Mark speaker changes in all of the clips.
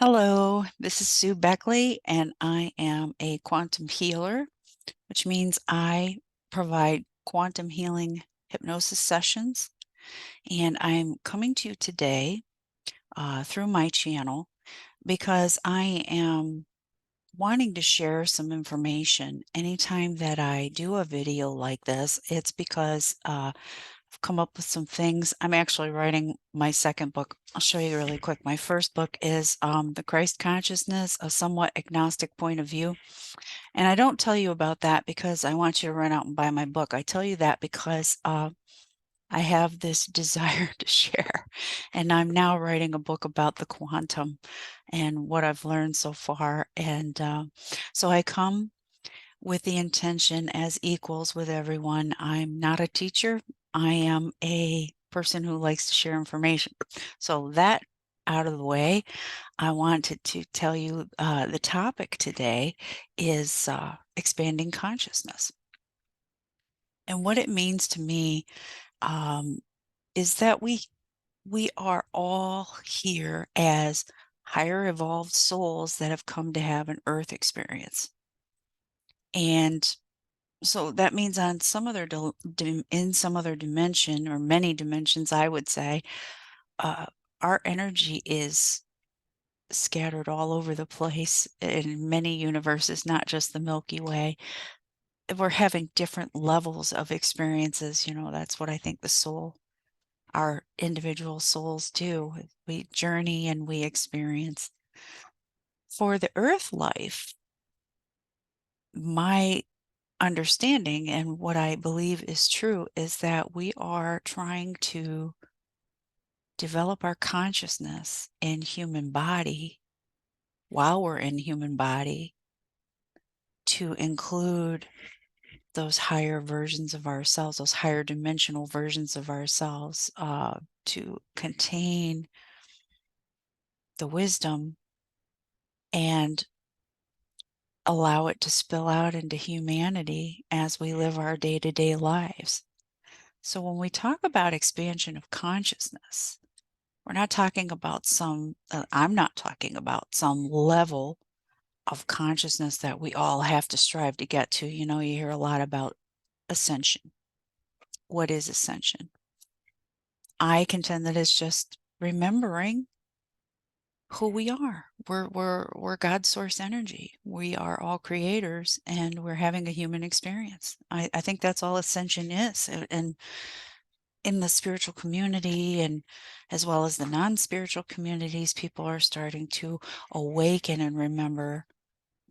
Speaker 1: Hello, this is Sue Beckley, and I am a quantum healer, which means I provide quantum healing hypnosis sessions. And I'm coming to you today through my channel because I am wanting to share some information. Anytime that I do a video like this, it's because I've come up with some things. I'm actually writing my second book. I'll show you really quick. My first book is The Christ Consciousness, a somewhat agnostic point of view. And I don't tell you about that because I want you to run out and buy my book. I tell you that because I have this desire to share. And I'm now writing a book about the quantum and what I've learned so far. And so I come with the intention as equals with everyone. I'm not a teacher. I am a person who likes to share information. So that out of the way, I wanted to tell you the topic today is expanding consciousness. And what it means to me um, is that we are all here as higher evolved souls that have come to have an earth experience. And so that means on some other in some other dimension or many dimensions, I would say, uh, our energy is scattered all over the place in many universes, not just the Milky Way. We're having different levels of experiences. That's what I think our individual souls do. We journey and we experience. For the earth life, my understanding and what I believe is true is that we are trying to develop our consciousness in human body while we're in human body to include those higher versions of ourselves, those higher dimensional versions of ourselves, to contain the wisdom and allow it to spill out into humanity as we live our day-to-day lives. So when we talk about expansion of consciousness, we're not talking about I'm not talking about some level of consciousness that we all have to strive to get to. You hear a lot about ascension. What is ascension? I contend that it's just remembering who we are. We're God's source energy. We are all creators and we're having a human experience. I think that's all ascension is. And in the spiritual community and as well as the non-spiritual communities, people are starting to awaken and remember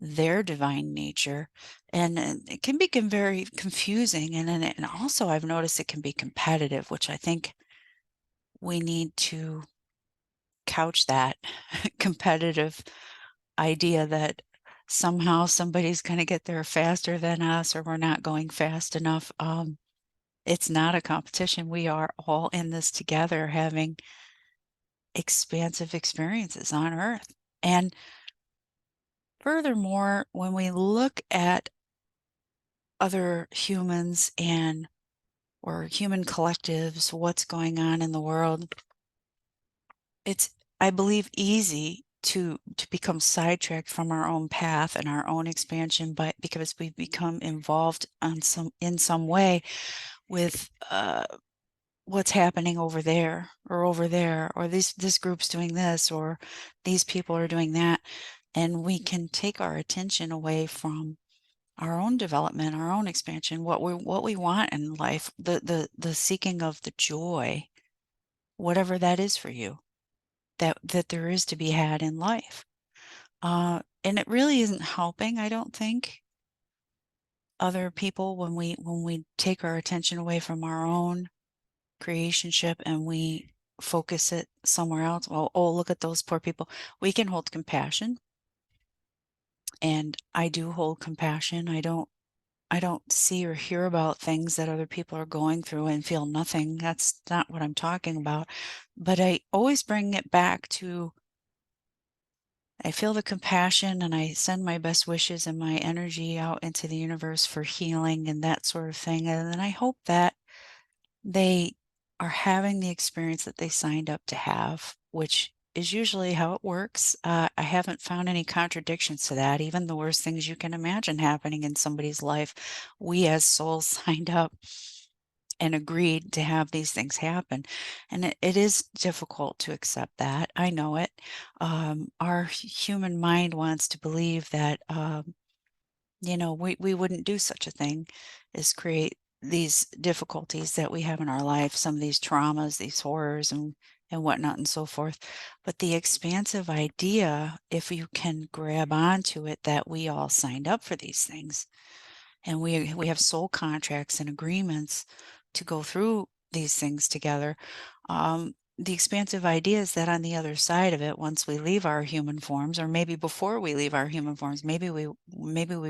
Speaker 1: their divine nature. And it can become very confusing. And also I've noticed it can be competitive, which I think we need to couch that competitive idea that somehow somebody's going to get there faster than us or we're not going fast enough. It's not a competition. We are all in this together having expansive experiences on Earth. And furthermore, when we look at other humans or human collectives, what's going on in the world, it's, I believe, easy to become sidetracked from our own path and our own expansion, but because we become involved in some way with what's happening over there, or this group's doing this, or these people are doing that, and we can take our attention away from our own development, our own expansion, what we want in life, the seeking of the joy, whatever that is for you, that there is to be had in life. And it really isn't helping, I don't think, other people when we take our attention away from our own creationship and we focus it somewhere else. Well, oh, look at those poor people. We can hold compassion, and I do hold compassion. I don't see or hear about things that other people are going through and feel nothing. That's not what I'm talking about. But I always bring it back to, I feel the compassion and I send my best wishes and my energy out into the universe for healing and that sort of thing. And then I hope that they are having the experience that they signed up to have, which is usually how it works. I haven't found any contradictions to that. Even the worst things you can imagine happening in somebody's life, we as souls signed up and agreed to have these things happen. And it is difficult to accept that. I know it. Our human mind wants to believe that, we wouldn't do such a thing as create these difficulties that we have in our life, some of these traumas, these horrors and whatnot and so forth. But the expansive idea, if you can grab onto it, that we all signed up for these things and we have soul contracts and agreements to go through these things together. The expansive idea is that on the other side of it, once we leave our human forms, or maybe before we leave our human forms, maybe we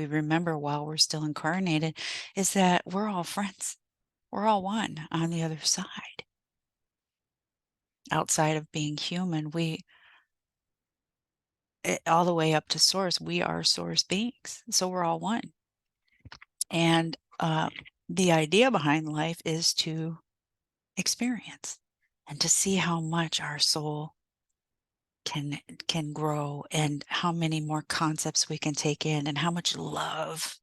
Speaker 1: remember while we're still incarnated, is that we're all friends. We're all one on the other side. Outside of being human, all the way up to source, we are source beings. So we're all one. And the idea behind life is to experience and to see how much our soul can grow and how many more concepts we can take in and how much love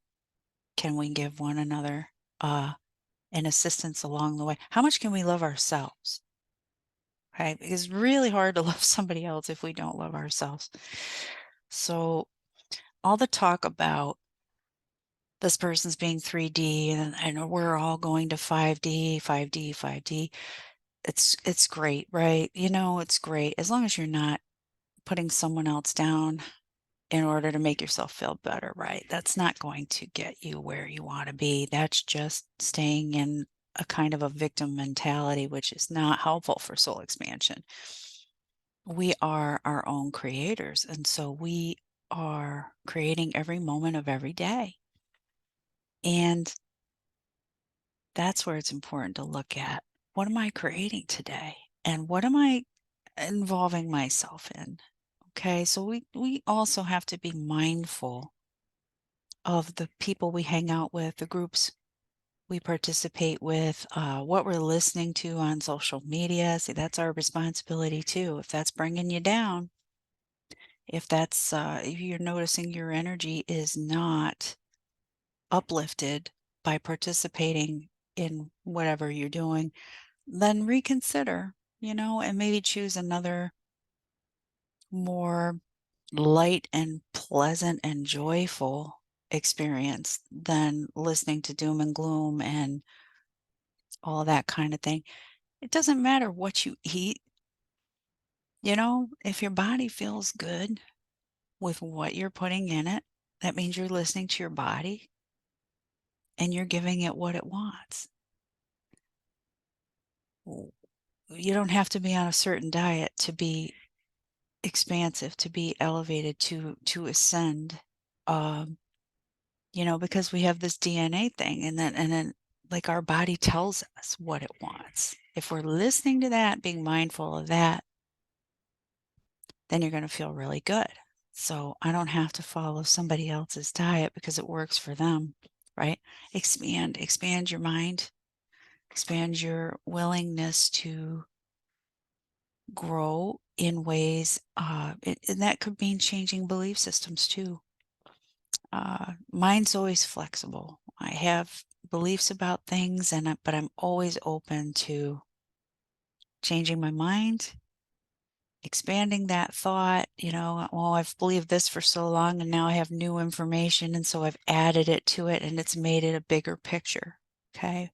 Speaker 1: can we give one another and assistance along the way. How much can we love ourselves? Right? It's really hard to love somebody else if we don't love ourselves. So all the talk about this person's being 3D and we're all going to 5D, 5D, 5D. It's great, right? It's great as long as you're not putting someone else down in order to make yourself feel better, right? That's not going to get you where you want to be. That's just staying in a kind of a victim mentality, which is not helpful for soul expansion. We are our own creators, and so we are creating every moment of every day. And that's where it's important to look at, what am I creating today? And what am I involving myself in? Okay, so we also have to be mindful of the people we hang out with, the groups we participate with, what we're listening to on social media. See, that's our responsibility too. If that's bringing you down, if you're noticing your energy is not uplifted by participating in whatever you're doing, then reconsider, and maybe choose another more light and pleasant and joyful experience than listening to doom and gloom and all that kind of thing. It doesn't matter what you eat. If your body feels good with what you're putting in it, that means you're listening to your body and you're giving it what it wants. You don't have to be on a certain diet to be expansive, to be elevated, to ascend. Because we have this DNA thing, and then like our body tells us what it wants. If we're listening to that, being mindful of that, then you're going to feel really good. So I don't have to follow somebody else's diet because it works for them, right? Expand your mind, expand your willingness to grow in ways, and that could mean changing belief systems too. Mine's always flexible. I have beliefs about things, but I'm always open to changing my mind, expanding that thought. Well, I've believed this for so long, and now I have new information, and so I've added it to it, and it's made it a bigger picture. Okay,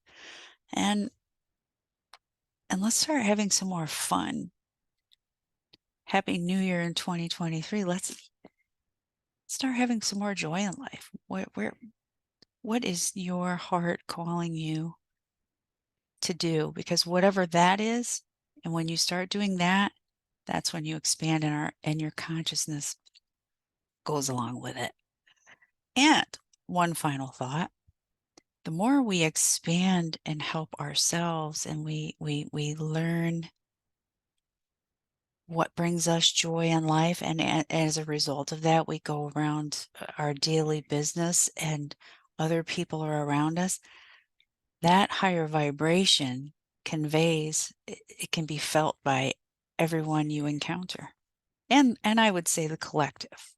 Speaker 1: and let's start having some more fun. Happy New Year in 2023. Let's start having some more joy in life. What is your heart calling you to do? Because whatever that is, and when you start doing that, that's when you expand and your consciousness goes along with it. And one final thought, the more we expand and help ourselves and we learn what brings us joy in life, and as a result of that, we go around our daily business and other people are around us, that higher vibration conveys, it can be felt by everyone you encounter. and I would say the collective.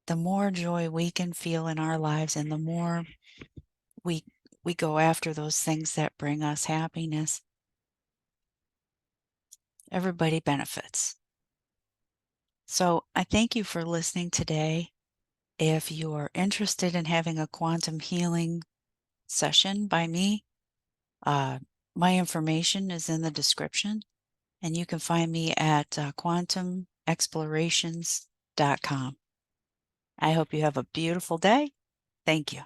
Speaker 1: The more joy we can feel in our lives and the more we we go after those things that bring us happiness, everybody benefits. So I thank you for listening today. If you are interested in having a quantum healing session by me, uh, my information is in the description, and you can find me at quantumexplorations.com. I hope you have a beautiful day. Thank you.